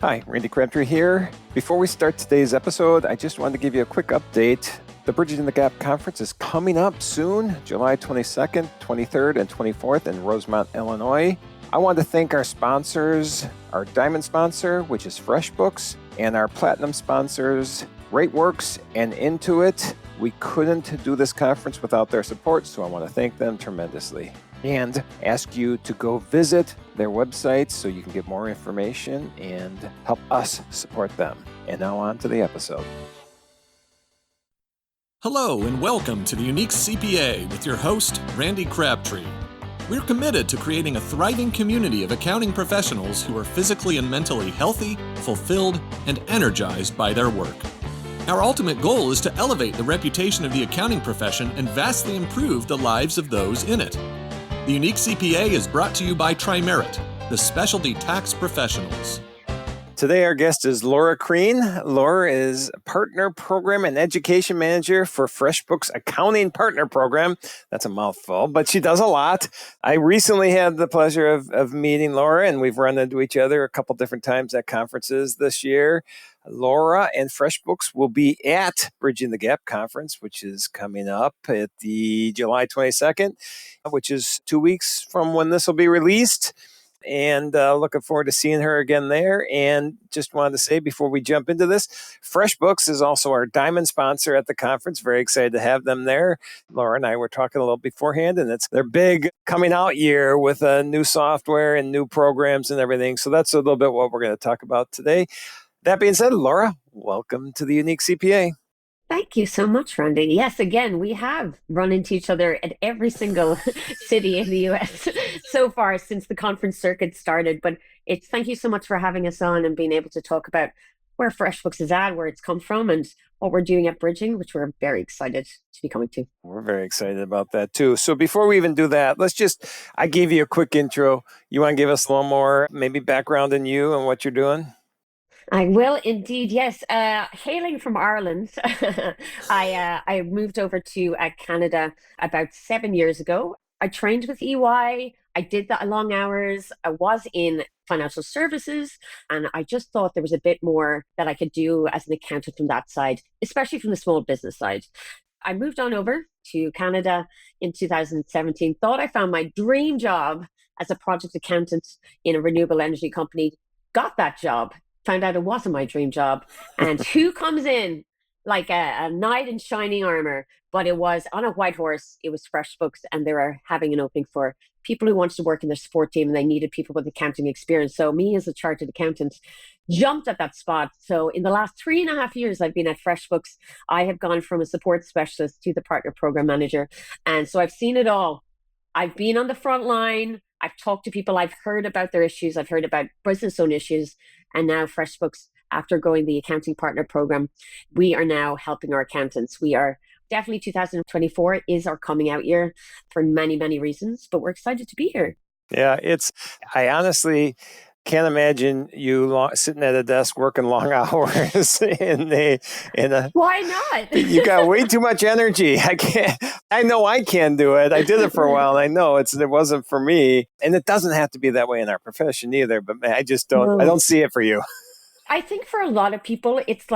Hi, Randy Crabtree here. Before we start today's episode, I just wanted to give you a quick update. The Bridging the Gap conference is coming up soon, July 22nd, 23rd, and 24th in Rosemont, Illinois. I want to thank our sponsors, our diamond sponsor, which is FreshBooks, and our platinum sponsors, RateWorks and Intuit. We couldn't do this conference without their support, so I want to thank them tremendously. And ask you to go visit their websites so you can get more information and help us support them. And now on to the episode. Hello and welcome to the Unique CPA with your host, Randy Crabtree. We're committed to creating a thriving community of accounting professionals who are physically and mentally healthy, fulfilled, and energized by their work. Our ultimate goal is to elevate the reputation of the accounting profession and vastly improve the lives of those in it. The Unique CPA is brought to you by Tri-Merit, the specialty tax professionals. Today, our guest is Laura Crean. Laura is Partner Program and Education Manager for FreshBooks Accounting Partner Program. That's a mouthful, but she does a lot. I recently had the pleasure of meeting Laura, and we've run into each other a couple different times at conferences this year. Laura and FreshBooks will be at Bridging the Gap conference, which is coming up at the July 22nd, which is 2 weeks from when this will be released. And looking forward to seeing her again there. And just wanted to say before we jump into this, FreshBooks is also our diamond sponsor at the conference. Very excited to have them there. Laura and I were talking a little beforehand, and it's their big coming out year with new software and new programs and everything. So that's a little bit what we're going to talk about today. That being said, Laura, welcome to the Unique CPA. Thank you so much, Randy. Yes, again, we have run into each other at every single city in the U.S. so far since the conference circuit started. But thank you so much for having us on and being able to talk about where FreshBooks is at, where it's come from, and what we're doing at Bridging, which we're very excited to be coming to. We're very excited about that, too. So before we even do that, I gave you a quick intro. You want to give us a little more, maybe background in you and what you're doing? I will indeed, yes. Hailing from Ireland, I moved over to Canada about 7 years ago. I trained with EY. I did that long hours. I was in financial services, and I just thought there was a bit more that I could do as an accountant from that side, especially from the small business side. I moved on over to Canada in 2017, thought I found my dream job as a project accountant in a renewable energy company, got that job. Found out it wasn't my dream job. And who comes in like a knight in shining armor? But it was on a white horse. It was FreshBooks, and they were having an opening for people who wanted to work in their support team, and they needed people with accounting experience. So me as a chartered accountant jumped at that spot. So in the last 3.5 years I've been at FreshBooks, I have gone from a support specialist to the partner program manager. And so I've seen it all. I've been on the front line. I've talked to people. I've heard about their issues. I've heard about business own issues. And now FreshBooks, after going the accounting partner program, we are now helping our accountants. We are definitely 2024 is our coming out year for many, many reasons, but we're excited to be here. Yeah, I honestly can't imagine you sitting at a desk working long hours Why not? You got way too much energy. I know I can do it. I did it for a while, and I know it wasn't for me. And it doesn't have to be that way in our profession either, but I just don't, I don't see it for you. I think for a lot of people, it's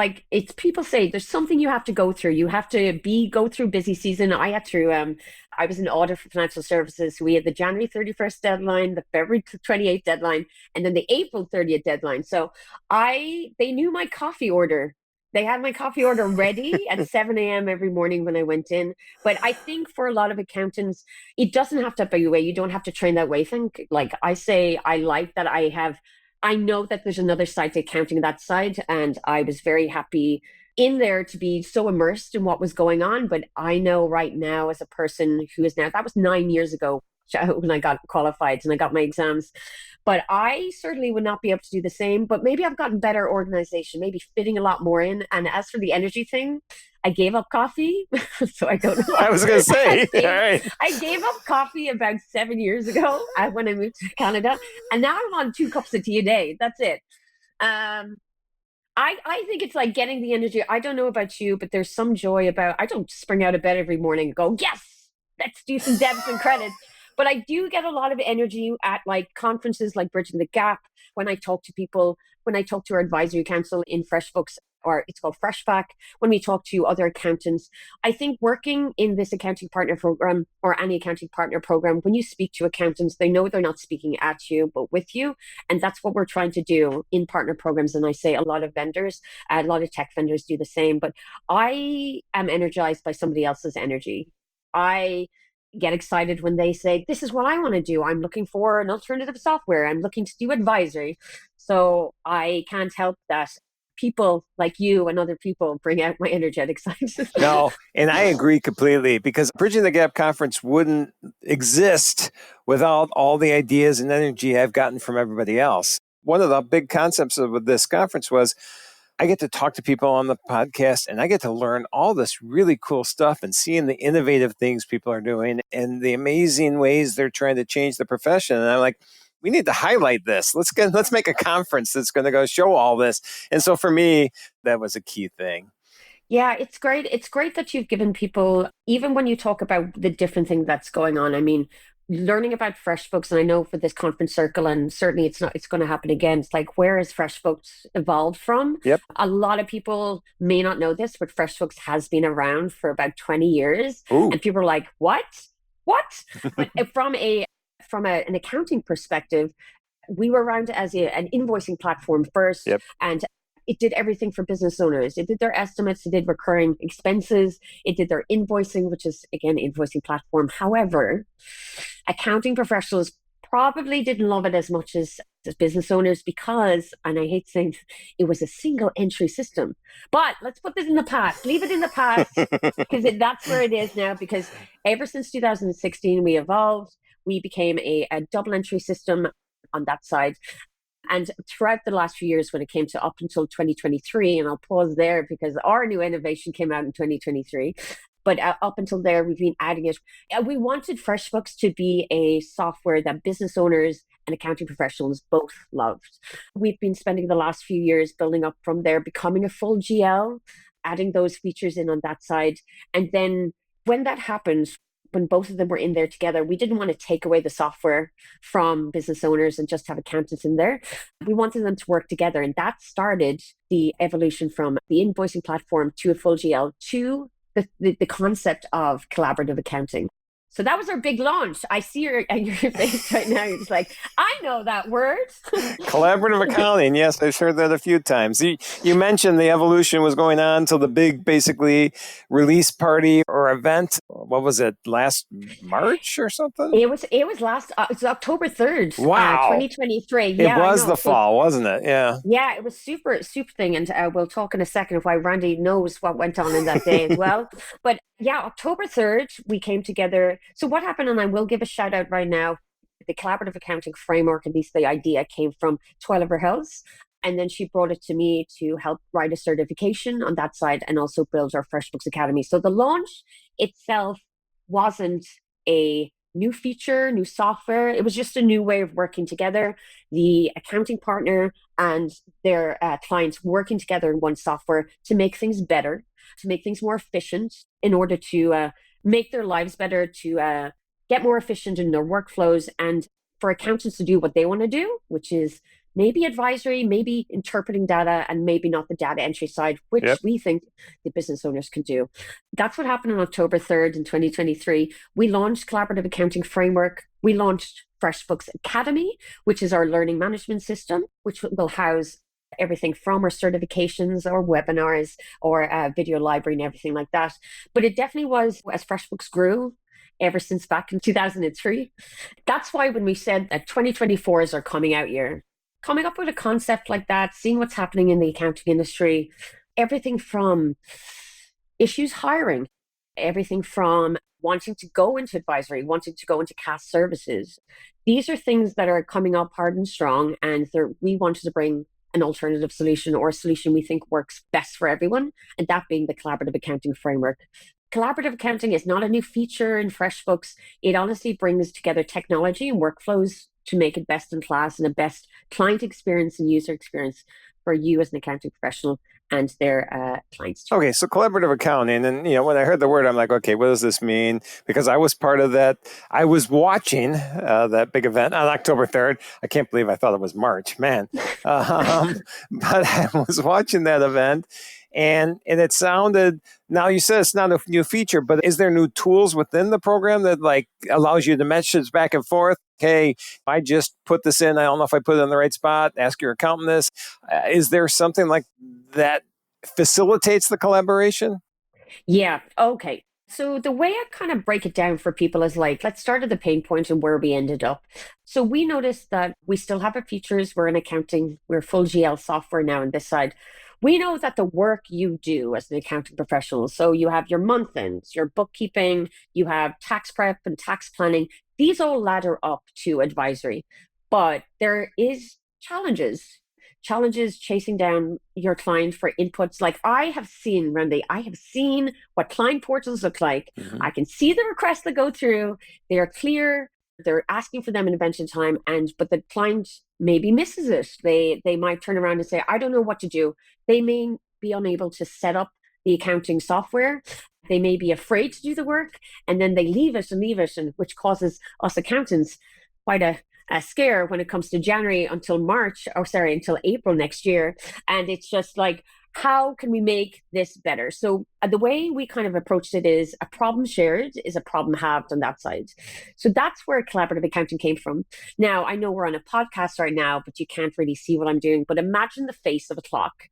people say there's something you have to go through. You have to go through busy season. I had through, I was in audit for financial services. We had the January 31st deadline, the February 28th deadline, and then the April 30th deadline. So they knew my coffee order. They had my coffee order ready at 7 a.m. every morning when I went in. But I think for a lot of accountants, it doesn't have to be your way. You don't have to train that way. Like I say, I like that I know that there's another side to accounting, that side, and I was very happy in there to be so immersed in what was going on. But I know right now, as a person who is now, that was 9 years ago when I got qualified and I got my exams, but I certainly would not be able to do the same. But maybe I've gotten better organization, maybe fitting a lot more in. And as for the energy thing, I gave up coffee. So I don't know. I was going to say, I gave up coffee about 7 years ago when I moved to Canada. And now I'm on 2 cups of tea a day. That's it. I think it's like getting the energy. I don't know about you, but there's some joy about, I don't spring out of bed every morning and go, yes, let's do some debits and credits. But I do get a lot of energy at like conferences like Bridging the Gap, when I talk to people, when I talk to our advisory council in FreshBooks, or it's called FreshBack, when we talk to other accountants, I think working in this accounting partner program or any accounting partner program, when you speak to accountants, they know they're not speaking at you, but with you. And that's what we're trying to do in partner programs. And I say a lot of vendors, a lot of tech vendors do the same, but I am energized by somebody else's energy. I get excited when they say, this is what I want to do. I'm looking for an alternative software. I'm looking to do advisory. So I can't help that people like you and other people bring out my energetic side. No, and I agree completely, because Bridging the Gap conference wouldn't exist without all the ideas and energy I've gotten from everybody else. One of the big concepts of this conference was I get to talk to people on the podcast, and I get to learn all this really cool stuff and seeing the innovative things people are doing and the amazing ways they're trying to change the profession. And I'm like, we need to highlight this. Let's make a conference that's going to go show all this. And so for me, that was a key thing. Yeah, it's great. It's great that you've given people, even when you talk about the different thing that's going on. I mean, learning about FreshBooks, and I know for this conference circle, and certainly it's going to happen again. It's like, where has FreshBooks evolved from? Yep. A lot of people may not know this, but FreshBooks has been around for about 20 years. Ooh. And people are like, what? But from an accounting perspective, we were around as an invoicing platform first. Yep. And it did everything for business owners. It did their estimates, it did recurring expenses, it did their invoicing, which is, again, invoicing platform. However, accounting professionals probably didn't love it as much as business owners because, and I hate saying, it was a single entry system. But let's put this in the past, leave it in the past, because that's where it is now. Because ever since 2016, we evolved. We became a double entry system on that side. And throughout the last few years, when it came to up until 2023, and I'll pause there because our new innovation came out in 2023, but up until there, we've been adding it. We wanted FreshBooks to be a software that business owners and accounting professionals both loved. We've been spending the last few years building up from there, becoming a full GL, adding those features in on that side. And then when that happened, when both of them were in there together, we didn't want to take away the software from business owners and just have accountants in there. We wanted them to work together. And that started the evolution from the invoicing platform to a full GL to the concept of collaborative accounting. So that was our big launch. I see your face right now. You're just like, I know that word. Collaborative accounting. Yes, I've heard that a few times. You mentioned the evolution was going on till the big, basically, release party or event. What was it, last March or something? It was it's October 3rd, Wow. 2023. Yeah, it was the fall, wasn't it? Yeah. Yeah, it was super thing. And we'll talk in a second of why Randy knows what went on in that day as well. But yeah, October 3rd, we came together. So what happened, and I will give a shout out right now, the collaborative accounting framework, at least the idea came from Twiliver Hills. And then she brought it to me to help write a certification on that side and also build our FreshBooks Academy. So the launch itself wasn't a new feature, new software. It was just a new way of working together. The accounting partner and their clients working together in one software to make things better, to make things more efficient in order to make their lives better, to get more efficient in their workflows, and for accountants to do what they want to do, which is maybe advisory, maybe interpreting data, and maybe not the data entry side, which we think the business owners can do. That's what happened on October 3rd in 2023. We launched Collaborative Accounting Framework. We launched FreshBooks Academy, which is our learning management system, which will house everything from our certifications or webinars or video library and everything like that. But it definitely was, as FreshBooks grew, ever since back in 2003. That's why when we said that 2024 is our coming out year, coming up with a concept like that, seeing what's happening in the accounting industry, everything from issues hiring, everything from wanting to go into advisory, wanting to go into CAS services. These are things that are coming up hard and strong, and we wanted to bring an alternative solution or a solution we think works best for everyone, and that being the collaborative accounting framework. Collaborative accounting is not a new feature in FreshBooks. It honestly brings together technology and workflows to make it best in class and a best client experience and user experience for you as an accounting professional. and their clients too. Okay, so collaborative accounting, and when I heard the word, I'm like, okay, what does this mean? Because I was part of that. I was watching that big event on October 3rd. I can't believe I thought it was March, man. But I was watching that event, and it sounded. Now you said it's not a new feature, but is there new tools within the program that like allows you to message back and forth? Hey, I just put this in. I don't know if I put it in the right spot. Ask your accountant this. Is there something like that facilitates the collaboration? Yeah. Okay. So the way I kind of break it down for people is like, let's start at the pain point and where we ended up. So we noticed that we still have our features. We're in accounting. We're full GL software now on this side. We know that the work you do as an accounting professional, so you have your month ends, your bookkeeping, you have tax prep and tax planning. These all ladder up to advisory, but there is challenges chasing down your client for inputs. Like I have seen, Randy, I have seen what client portals look like. Mm-hmm. I can see the requests that go through. They are clear. They're asking for them in invention time, but the client maybe misses it. They might turn around and say, I don't know what to do. They may be unable to set up the accounting software. They may be afraid to do the work, and then they leave it, and which causes us accountants quite a scare when it comes to January until April next year. And it's just like, how can we make this better? So the way we kind of approached it is a problem shared is a problem halved on that side. So that's where collaborative accounting came from. Now, I know we're on a podcast right now, but you can't really see what I'm doing. But imagine the face of a clock.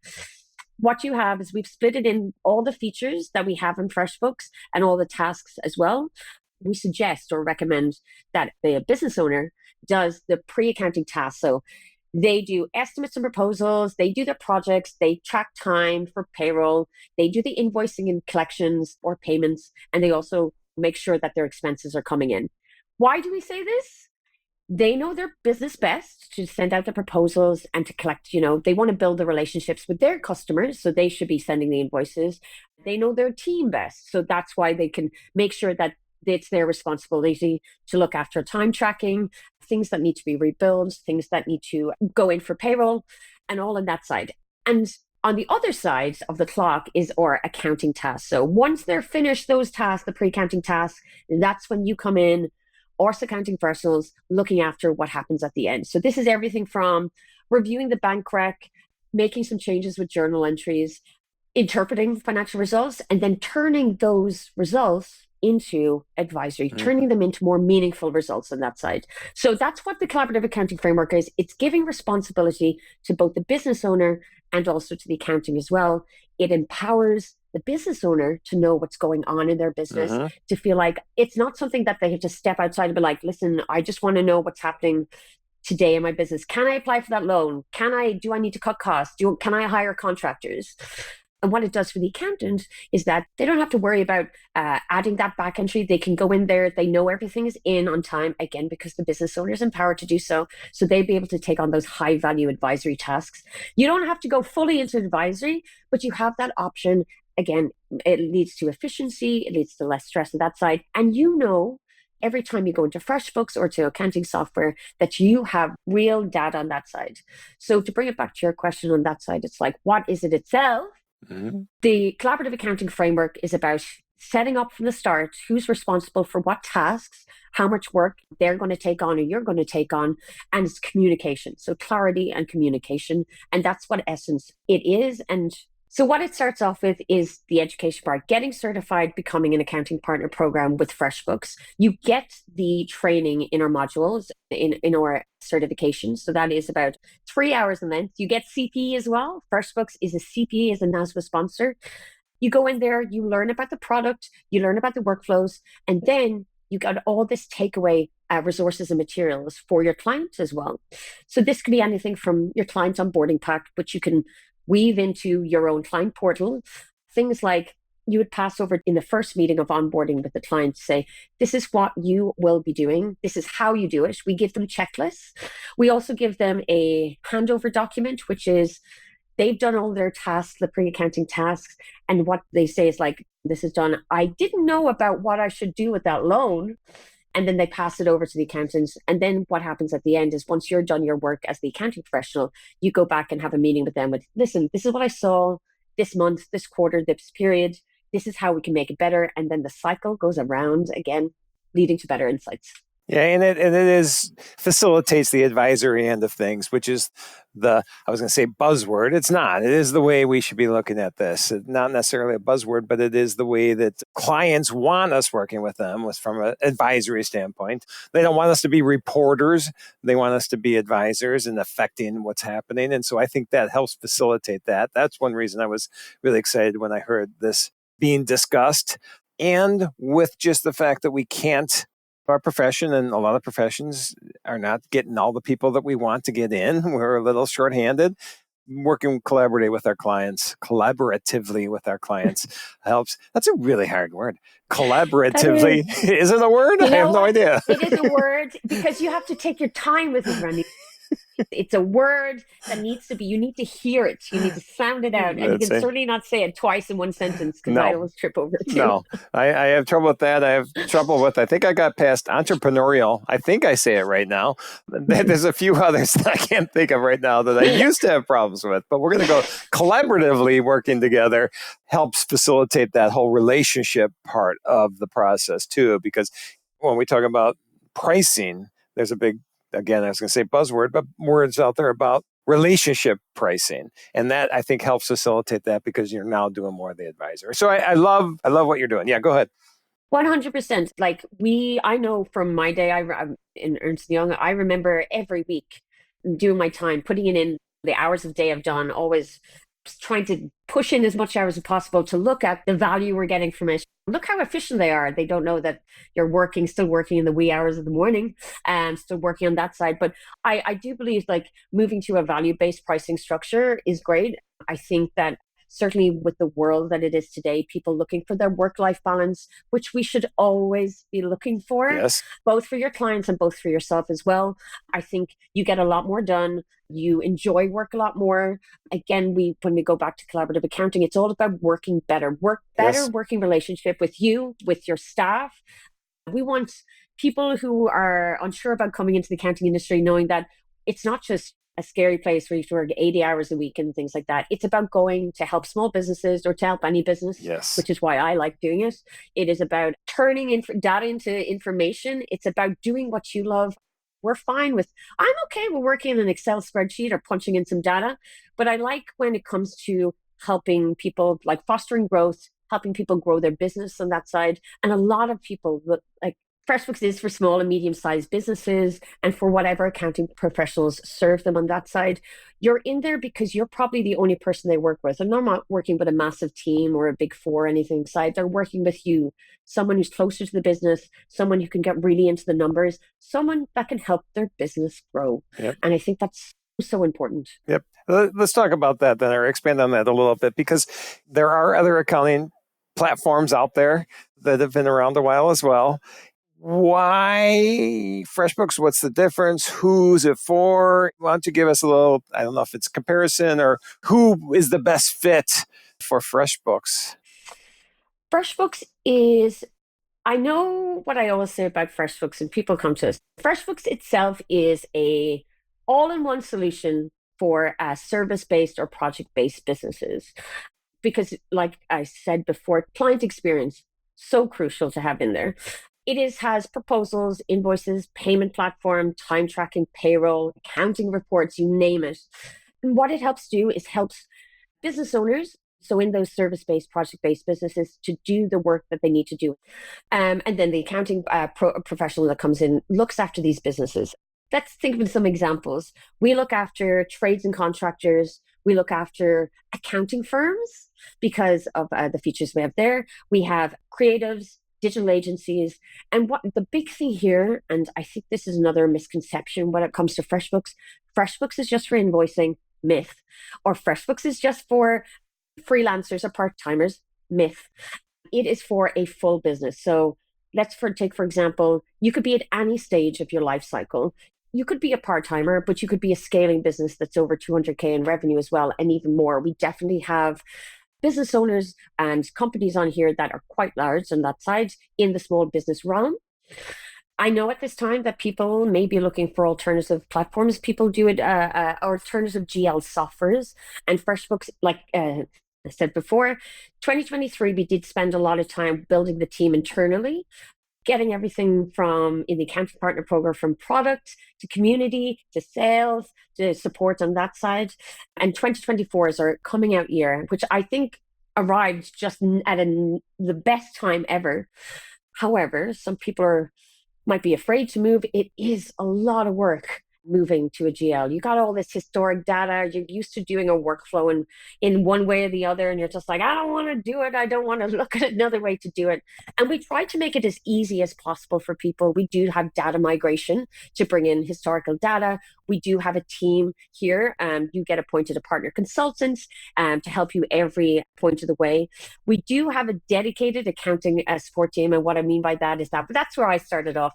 What you have is we've split it in all the features that we have in FreshBooks and all the tasks as well. We suggest or recommend that the business owner does the pre-accounting tasks. So they do estimates and proposals, they do their projects, they track time for payroll, they do the invoicing and collections or payments, and they also make sure that their expenses are coming in. Why do we say this? They know their business best to send out the proposals and to collect, they want to build the relationships with their customers, so they should be sending the invoices. They know their team best, so that's why they can make sure that it's their responsibility to look after time tracking, things that need to be rebuilt, things that need to go in for payroll, and all on that side. And on the other side of the clock is our accounting tasks. So once they're finished those tasks, the pre-accounting tasks, that's when you come in, us accounting professionals, looking after what happens at the end. So this is everything from reviewing the bank rec, making some changes with journal entries, interpreting financial results, and then turning those results into advisory, turning them into more meaningful results on that side. So that's what the collaborative accounting framework is. It's giving responsibility to both the business owner and also to the accounting as well. It empowers the business owner to know what's going on in their business, to feel like it's not something that they have to step outside and be like, listen, I just want to know what's happening today in my business. Can I apply for that loan? Do I need to cut costs? Can I hire contractors? And what it does for the accountant is that they don't have to worry about adding that back entry. They can go in there. They know everything is in on time, again, because the business owner is empowered to do so. So they'll be able to take on those high value advisory tasks. You don't have to go fully into advisory, but you have that option. Again, it leads to efficiency. It leads to less stress on that side. And every time you go into FreshBooks or to accounting software, that you have real data on that side. So to bring it back to your question on that side, it's like, what is it itself? The collaborative accounting framework is about setting up from the start who's responsible for what tasks, how much work they're going to take on or you're going to take on, and it's communication. So clarity and communication. And that's what essence it is. And so what it starts off with is the education part, getting certified, becoming an accounting partner program with FreshBooks. You get the training in our modules, in our certification. So that is about 3 hours in length. You get CPE as well. FreshBooks is a CPE, is a NASBA sponsor. You go in there, you learn about the product, you learn about the workflows, and then you got all this takeaway resources and materials for your clients as well. So this could be anything from your client's onboarding pack, which you can weave into your own client portal. Things like you would pass over in the first meeting of onboarding with the client to say, this is what you will be doing. This is how you do it. We give them checklists. We also give them a handover document, which is they've done all their tasks, the pre-accounting tasks. And what they say is like, this is done. I didn't know about what I should do with that loan. And then they pass it over to the accountants. And then what happens at the end is once you're done your work as the accounting professional, you go back and have a meeting with them with, listen, this is what I saw. this month, this quarter, this period, this is how we can make it better. And then the cycle goes around again, leading to better insights. Yeah, and it is facilitates the advisory end of things, which is I was going to say buzzword. It's not. It is the way we should be looking at this. It's not necessarily a buzzword, but it is the way that clients want us working with them from an advisory standpoint. They don't want us to be reporters. They want us to be advisors and affecting what's happening. And so I think that helps facilitate that. That's one reason I was really excited when I heard this being discussed. And with just the fact that we can't, our profession and a lot of professions are not getting all the people that we want to get in. We're a little shorthanded. Working collaboratively with our clients helps. That's a really hard word. Collaboratively is it a word? I have no idea. It is a word because you have to take your time with it, Randy. It's a word that you need to hear it. You need to sound it out. And you can certainly not say it twice in one sentence because I always trip over it too. No, I have trouble with that. I have trouble with, I think I got past entrepreneurial. I think I say it right now. There's a few others that I can't think of right now that I used to have problems with, but we're going to go collaboratively working together helps facilitate that whole relationship part of the process too. Because when we talk about pricing, there's a big, again, I was going to say buzzword, but words out there about relationship pricing. And that I think helps facilitate that because you're now doing more of the advisor. So I love what you're doing. Yeah, go ahead. 100%. Like I know from my day I'm in Ernst & Young, I remember every week doing my time, putting it in the hours of day I've done, always trying to push in as much hours as possible to look at the value we're getting from it. Look how efficient they are. They don't know that you're still working in the wee hours of the morning and still working on that side. But I do believe like moving to a value-based pricing structure is great. I think that certainly with the world that it is today, people looking for their work-life balance, which we should always be looking for, yes, both for your clients and both for yourself as well. I think you get a lot more done. You enjoy work a lot more. Again, when we go back to collaborative accounting, it's all about working better, working relationship with you, with your staff. We want people who are unsure about coming into the accounting industry, knowing that it's not just a scary place where you have to work 80 hours a week and things like that. It's about going to help small businesses or to help any business, which is why I like doing it. It is about turning data into information. It's about doing what you love. I'm okay with working in an Excel spreadsheet or punching in some data, but I like when it comes to helping people, like fostering growth, helping people grow their business on that side. And a lot of people, like FreshBooks is for small and medium-sized businesses and for whatever accounting professionals serve them on that side. You're in there because you're probably the only person they work with. And they're not working with a massive team or a big four or anything side. They're working with you, someone who's closer to the business, someone who can get really into the numbers, someone that can help their business grow. Yep. And I think that's so important. Yep. Let's talk about that then, or expand on that a little bit, because there are other accounting platforms out there that have been around a while as well. Why FreshBooks? What's the difference? Who's it for? Why don't you give us a little, I don't know if it's comparison or who is the best fit for FreshBooks? FreshBooks is, I know what I always say about FreshBooks, and people come to us. FreshBooks itself is a all-in-one solution for service-based or project-based businesses. Because like I said before, client experience, so crucial to have in there. It has proposals, invoices, payment platform, time tracking, payroll, accounting reports, you name it. And what it helps do is helps business owners, so in those service-based, project-based businesses, to do the work that they need to do. And then the accounting professional that comes in looks after these businesses. Let's think of some examples. We look after trades and contractors. We look after accounting firms because of the features we have there. We have creatives, digital agencies. And what the big thing here, and I think this is another misconception when it comes to FreshBooks, FreshBooks is just for invoicing, myth. Or FreshBooks is just for freelancers or part-timers, myth. It is for a full business. So take for example, you could be at any stage of your life cycle. You could be a part-timer, but you could be a scaling business that's over 200K in revenue as well, and even more. We definitely have business owners and companies on here that are quite large on that side in the small business realm. I know at this time that people may be looking for alternative platforms. People do it, alternative GL softwares, and FreshBooks, I said before, 2023, we did spend a lot of time building the team internally, getting everything from in the accounting partner program, from product to community to sales to support on that side. And 2024 is our coming out year, which I think arrived just at the best time ever. However, some people might be afraid to move. It is a lot of work moving to a GL. You got all this historic data. You're used to doing a workflow in one way or the other, and you're just like, I don't want to do it. I don't want to look at another way to do it. And we try to make it as easy as possible for people. We do have data migration to bring in historical data. We do have a team here. You get appointed a partner consultant to help you every point of the way. We do have a dedicated accounting support team. And what I mean by that is that's where I started off.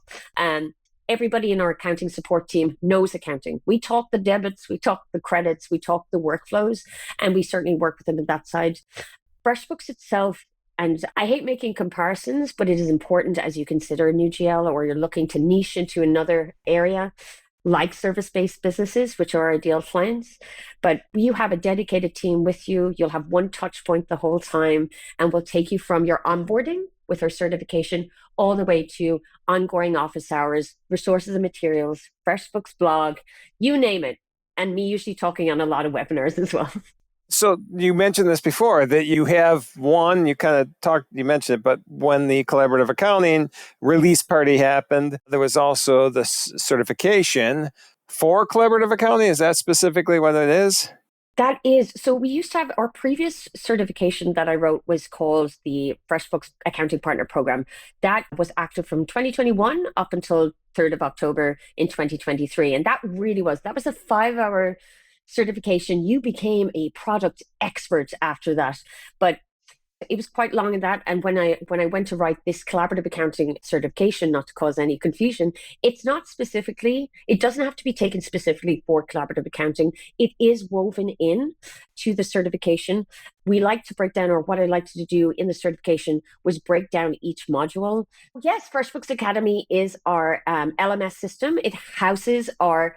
Everybody in our accounting support team knows accounting. We talk the debits, we talk the credits, we talk the workflows, and we certainly work with them on that side. FreshBooks itself, and I hate making comparisons, but it is important as you consider a new GL or you're looking to niche into another area, like service-based businesses, which are our ideal clients. But you have a dedicated team with you. You'll have one touch point the whole time, and we'll take you from your onboarding with our certification all the way to ongoing office hours, resources and materials, FreshBooks blog, you name it. And me usually talking on a lot of webinars as well. So you mentioned this before, that you have one, you mentioned it, but when the collaborative accounting release party happened, there was also the certification for collaborative accounting. Is that specifically what it is? That is, so we used to have our previous certification that I wrote was called the FreshBooks Accounting Partner Program. That was active from 2021 up until 3rd of October in 2023. And that was a 5-hour certification. You became a product expert after that. But it was quite long in that. And when I went to write this collaborative accounting certification, not to cause any confusion, it doesn't have to be taken specifically for collaborative accounting. It is woven in to the certification. We like to break down, or what I liked to do in the certification was break down each module. Yes, FreshBooks Academy is our LMS system. It houses our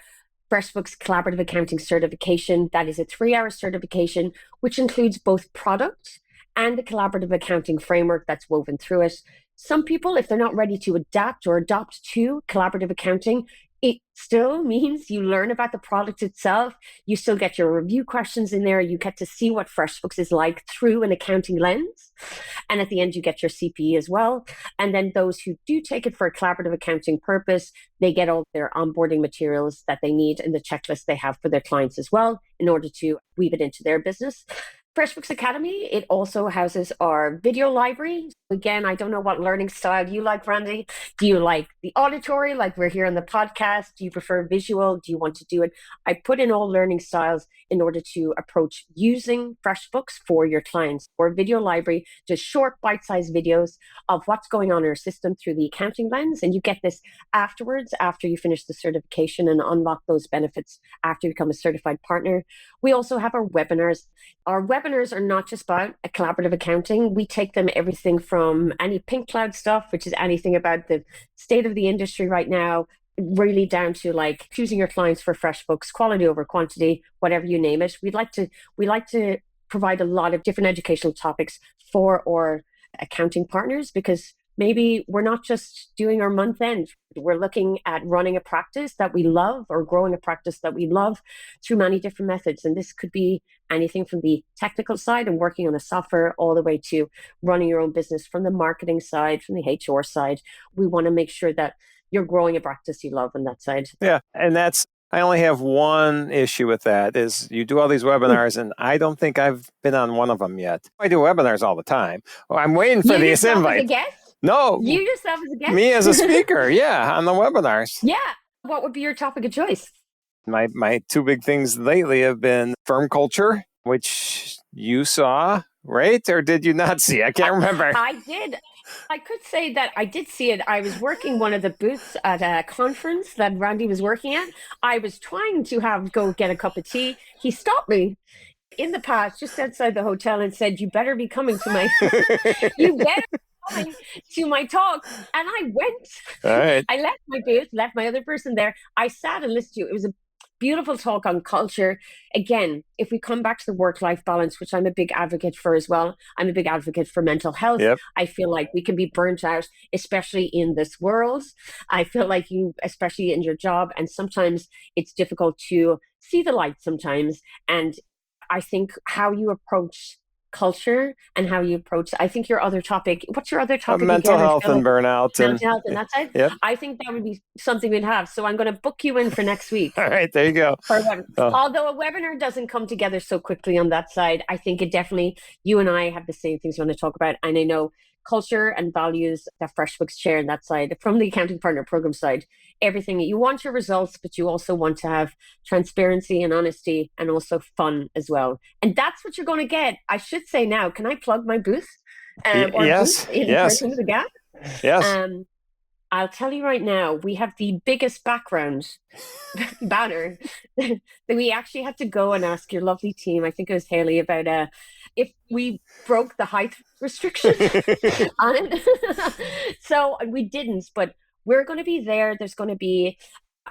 FreshBooks Collaborative Accounting Certification. That is a 3-hour certification, which includes both product and the collaborative accounting framework that's woven through it. Some people, if they're not ready to adapt or adopt to collaborative accounting, it still means you learn about the product itself. You still get your review questions in there. You get to see what FreshBooks is like through an accounting lens. And at the end, you get your CPE as well. And then those who do take it for a collaborative accounting purpose, they get all their onboarding materials that they need and the checklist they have for their clients as well in order to weave it into their business. FreshBooks Academy, it also houses our video library. Again, I don't know what learning style you like, Randy. Do you like the auditory, like we're here on the podcast? Do you prefer visual? Do you want to do it? I put in all learning styles in order to approach using FreshBooks for your clients. Or video library, just short bite-sized videos of what's going on in our system through the accounting lens. And you get this afterwards, after you finish the certification and unlock those benefits after you become a certified partner. We also have our webinars. Our webinars are not just about a collaborative accounting. We take them everything from any pink cloud stuff, which is anything about the state of the industry right now, really down to like choosing your clients for FreshBooks, quality over quantity, whatever you name it. We like to provide a lot of different educational topics for our accounting partners, because maybe we're not just doing our month end. We're looking at running a practice that we love or growing a practice that we love through many different methods. And this could be anything from the technical side and working on the software all the way to running your own business from the marketing side, from the HR side. We want to make sure that you're growing a practice you love on that side. Yeah. And I only have one issue with that is you do all these webinars and I don't think I've been on one of them yet. I do webinars all the time. Well, I'm waiting for this invite. As a guest? No. You yourself as a guest? Me as a speaker, yeah, on the webinars. Yeah. What would be your topic of choice? My two big things lately have been firm culture, which you saw, right? Or did you not see? I can't remember. I did. I could say that I did see it. I was working one of the booths at a conference that Randy was working at. I was trying to go get a cup of tea. He stopped me in the path just outside the hotel and said, "You better be coming to my to my talk." And I went. All right. I left my booth, left my other person there. I sat and listened to it. It was Beautiful talk on culture. Again, if we come back to the work-life balance, which I'm a big advocate for as well, I'm a big advocate for mental health. Yep. I feel like we can be burnt out, especially in this world. I feel like you, especially in your job, and sometimes it's difficult to see the light sometimes. And I think how you approach culture and how you approach, I think your other topic, what's your other topic Mental again? I health feel and like burnout. mental health and that side. Yep. I think that would be something we'd have. So I'm going to book you in for next week. All right, there you go. Although a webinar doesn't come together so quickly on that side, I think it definitely, you and I have the same things we want to talk about. And I know culture and values that FreshBooks share on that side, from the accounting partner program side, everything. You want your results, but you also want to have transparency and honesty and also fun as well. And that's what you're going to get. I should say now, can I plug my booth? Yes. Booth in Yes. Bridging the Gap? Yes. I'll tell you right now, we have the biggest background banner that we actually had to go and ask your lovely team. I think it was Haley about if we broke the height restriction on it. So we didn't, but we're going to be there. There's going to be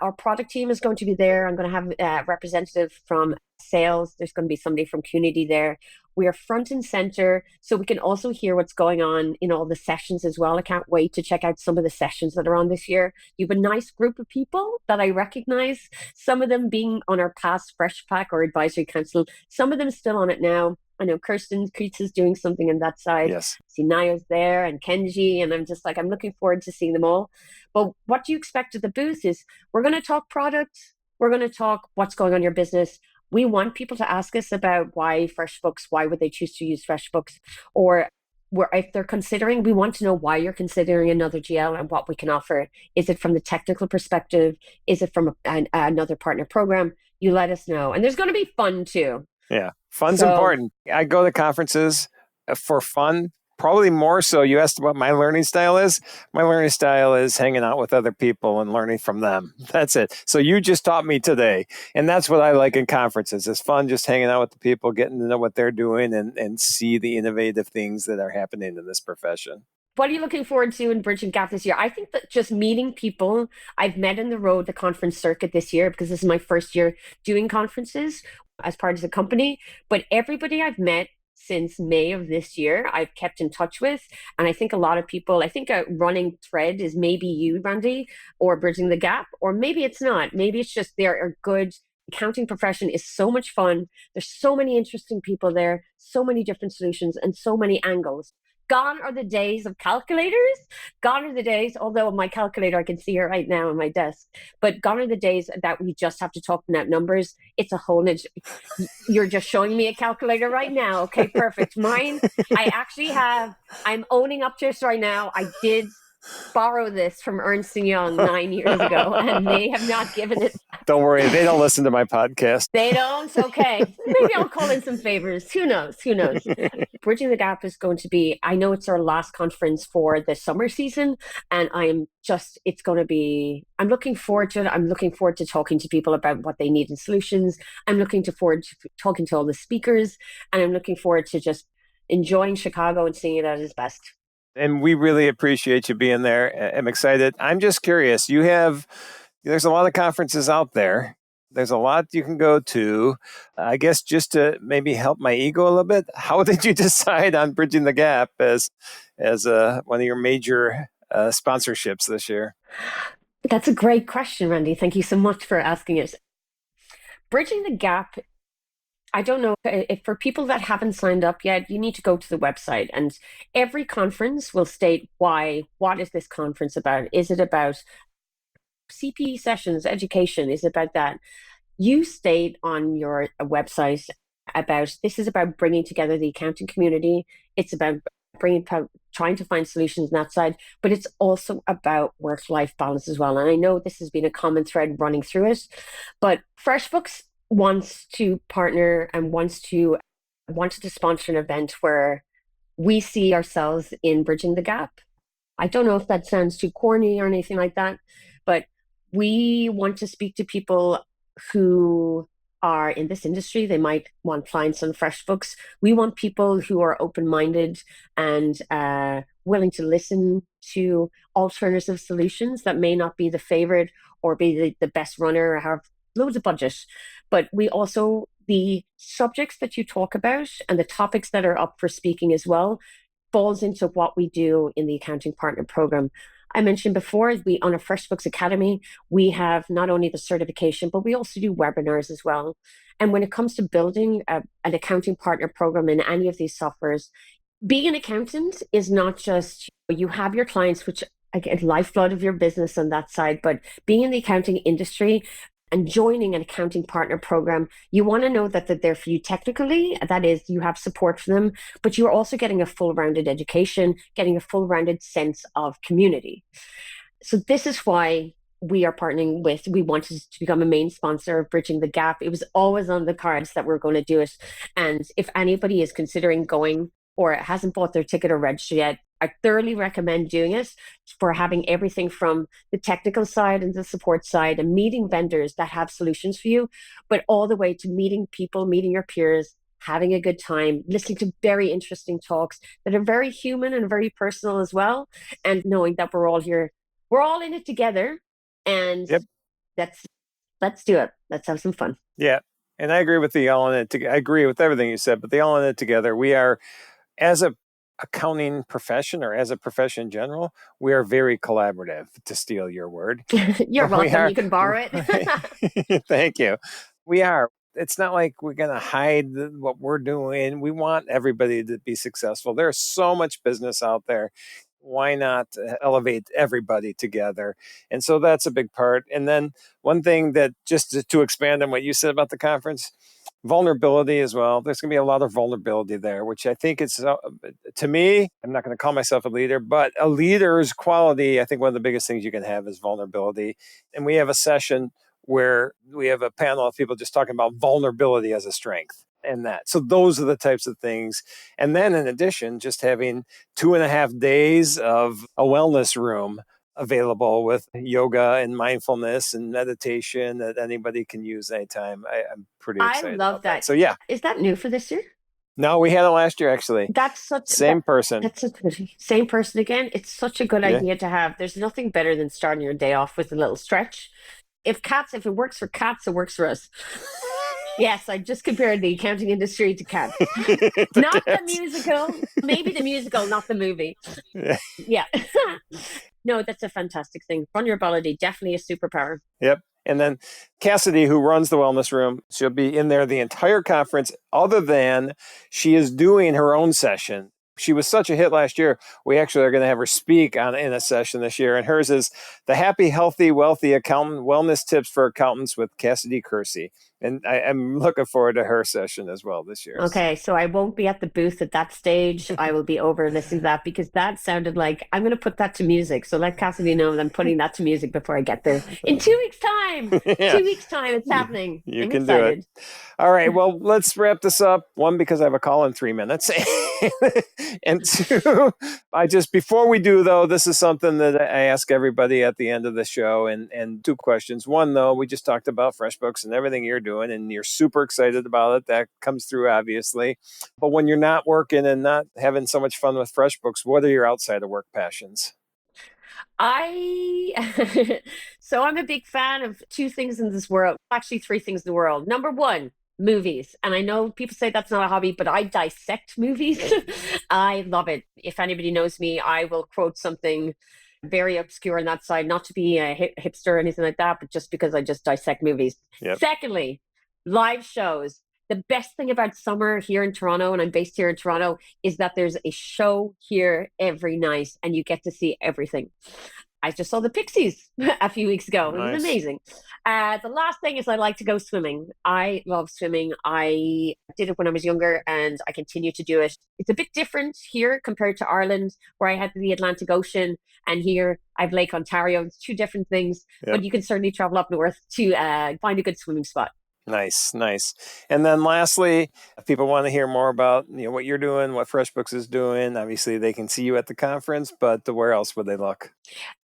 our product team is going to be there. I'm going to have a representative from sales. There's going to be somebody from community there. We are front and center, so we can also hear what's going on in all the sessions as well. I can't wait to check out some of the sessions that are on this year. You have a nice group of people that I recognize, some of them being on our past Fresh Pack or Advisory Council, some of them still on it now. I know Kirsten Kreitz is doing something on that side. Yes. See Naya's there and Kenji, and I'm just like, I'm looking forward to seeing them all. But what do you expect at the booth is we're going to talk products. We're going to talk what's going on in your business. We want people to ask us about why FreshBooks, why would they choose to use FreshBooks, or if they're considering, we want to know why you're considering another GL and what we can offer. Is it from the technical perspective? Is it from another partner program? You let us know. And there's going to be fun too. Yeah, fun's important. I go to conferences for fun, probably more so. You asked what my learning style is. My learning style is hanging out with other people and learning from them. That's it. So you just taught me today. And that's what I like in conferences. It's fun just hanging out with the people, getting to know what they're doing and see the innovative things that are happening in this profession. What are you looking forward to in Bridging Gap this year? I think that just meeting people I've met in the conference circuit this year, because this is my first year doing conferences as part of the company. But everybody I've met since May of this year, I've kept in touch with. And I think a lot of people, I think a running thread is maybe you, Randy, or Bridging the Gap, or maybe it's not. Maybe it's just there are good. Accounting profession is so much fun. There's so many interesting people there, so many different solutions and so many angles. Gone are the days of calculators. Gone are the days, although my calculator, I can see it right now on my desk, but gone are the days that we just have to talk about numbers. It's a whole niche. You're just showing me a calculator right now. Okay, perfect. Mine, I'm owning up to this right now. I did borrow this from Ernst & Young 9 years ago, and they have not given it. Don't worry, they don't listen to my podcast. They don't? Okay. Maybe I'll call in some favors. Who knows? Bridging the Gap is going to be, I know it's our last conference for the summer season, and I'm looking forward to it. I'm looking forward to talking to people about what they need in solutions. I'm looking forward to talking to all the speakers, and I'm looking forward to just enjoying Chicago and seeing it at its best. And we really appreciate you being there. I'm excited. I'm just curious. There's a lot of conferences out there. There's a lot you can go to. I guess just to maybe help my ego a little bit, how did you decide on Bridging the Gap as one of your major sponsorships this year? That's a great question, Randy. Thank you so much for asking it. Bridging the Gap, I don't know if for people that haven't signed up yet, you need to go to the website, and every conference will state why. What is this conference about? Is it about CPE sessions, education? Is it about that? You state on your website this is about bringing together the accounting community. It's about trying to find solutions on that side, but it's also about work-life balance as well. And I know this has been a common thread running through it, but FreshBooks wants to partner and wants to sponsor an event where we see ourselves in Bridging the Gap. I don't know if that sounds too corny or anything like that, but we want to speak to people who are in this industry. They might want clients on FreshBooks. We want people who are open-minded and willing to listen to alternative solutions that may not be the favorite or be the best runner or have loads of budget, but we also, the subjects that you talk about and the topics that are up for speaking as well falls into what we do in the accounting partner program. I mentioned before, we on a FreshBooks Academy, we have not only the certification, but we also do webinars as well. And when it comes to building an accounting partner program in any of these softwares, being an accountant is not just, you have your clients, which again, lifeblood of your business on that side, but being in the accounting industry and joining an accounting partner program, you want to know that they're there for you technically. That is, you have support for them, but you're also getting a full-rounded education, getting a full-rounded sense of community. So this is why we are partnering with, we wanted to become a main sponsor of Bridging the Gap. It was always on the cards that we're going to do it. And if anybody is considering going or hasn't bought their ticket or registered yet, I thoroughly recommend doing it for having everything from the technical side and the support side and meeting vendors that have solutions for you, but all the way to meeting people, meeting your peers, having a good time, listening to very interesting talks that are very human and very personal as well, and knowing that we're all here, we're all in it together, and let's do it. Let's have some fun. Yeah. And I agree with the all in it. I agree with everything you said, but the all in it together, we are, as a accounting profession or as a profession in general, we are very collaborative, to steal your word. You're welcome. You can borrow it. Thank you. We are. It's not like we're going to hide what we're doing. We want everybody to be successful. There's so much business out there. Why not elevate everybody together? And so that's a big part. And then one thing that, just to expand on what you said about the conference, vulnerability as well. There's going to be a lot of vulnerability there, which I think is, to me, I'm not going to call myself a leader, but a leader's quality, I think one of the biggest things you can have is vulnerability. And we have a session where we have a panel of people just talking about vulnerability as a strength and that. So those are the types of things. And then in addition, just having 2.5 days of a wellness room available with yoga and mindfulness and meditation that anybody can use anytime. I'm pretty excited. I love about that. So yeah. Is that new for this year? No, we had it last year actually. That's such same person. That's same person again. It's such a good idea to have. There's nothing better than starting your day off with a little stretch. If it works for cats, it works for us. Yes, I just compared the accounting industry to cats. Not the musical. Maybe the musical, not the movie. Yeah. No, that's a fantastic thing. Vulnerability, definitely a superpower. Yep. And then Cassidy, who runs the wellness room, she'll be in there the entire conference, other than she is doing her own session. She was such a hit last year. We actually are going to have her speak in a session this year. And hers is the Happy, Healthy, Wealthy Accountant Wellness Tips for Accountants with Cassidy Kersey. And I'm looking forward to her session as well this year. Okay, so I won't be at the booth at that stage. I will be over listening to that, because that sounded like I'm going to put that to music. So let Cassidy know that I'm putting that to music before I get there. In 2 weeks' time. 2 weeks' time, it's happening. I'm can excited. Do it. All right, well, let's wrap this up. One, because I have a call in 3 minutes. And two, before we do, though, this is something that I ask everybody at the end of the show, and 2 questions. One, though, we just talked about FreshBooks and everything you're doing, and you're super excited about it. That comes through, obviously. But when you're not working and not having so much fun with FreshBooks, what are your outside of work passions? So I'm a big fan of 2 things in this world, actually 3 things in the world. Number 1, movies. And I know people say that's not a hobby, but I dissect movies. I love it. If anybody knows me, I will quote something very obscure on that side, not to be a hipster or anything like that, but just because I just dissect movies. Yep. Secondly, live shows. The best thing about summer here in Toronto, and I'm based here in Toronto, is that there's a show here every night and you get to see everything. I just saw the Pixies a few weeks ago. Nice. It was amazing. The last thing is I like to go swimming. I love swimming. I did it when I was younger and I continue to do it. It's a bit different here compared to Ireland, where I had the Atlantic Ocean, and here I have Lake Ontario. It's 2 different things, but you can certainly travel up north to find a good swimming spot. Nice. And then lastly, if people want to hear more about what you're doing, what FreshBooks is doing, obviously they can see you at the conference, but where else would they look?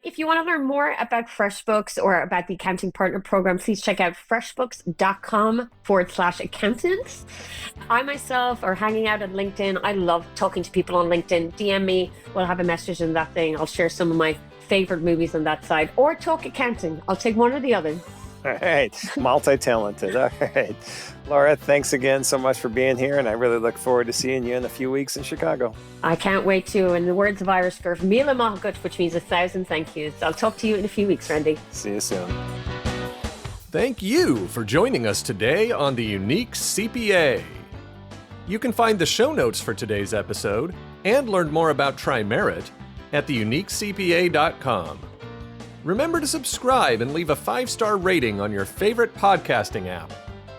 If you want to learn more about FreshBooks or about the Accounting Partner Program, please check out freshbooks.com/accountants. I myself are hanging out on LinkedIn. I love talking to people on LinkedIn. DM me. We'll have a message in that thing. I'll share some of my favorite movies on that side, or talk accounting. I'll take one or the other. All right. Multi-talented. All right. Laura, thanks again so much for being here, and I really look forward to seeing you in a few weeks in Chicago. I can't wait to. In the words of Irish, for Mila Mahagut, which means 1,000 thank yous. I'll talk to you in a few weeks, Randy. See you soon. Thank you for joining us today on The Unique CPA. You can find the show notes for today's episode and learn more about TriMerit at theuniquecpa.com. Remember to subscribe and leave a 5-star rating on your favorite podcasting app.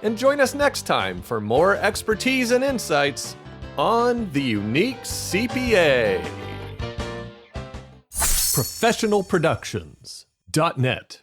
And join us next time for more expertise and insights on The Unique CPA. ProfessionalProductions.net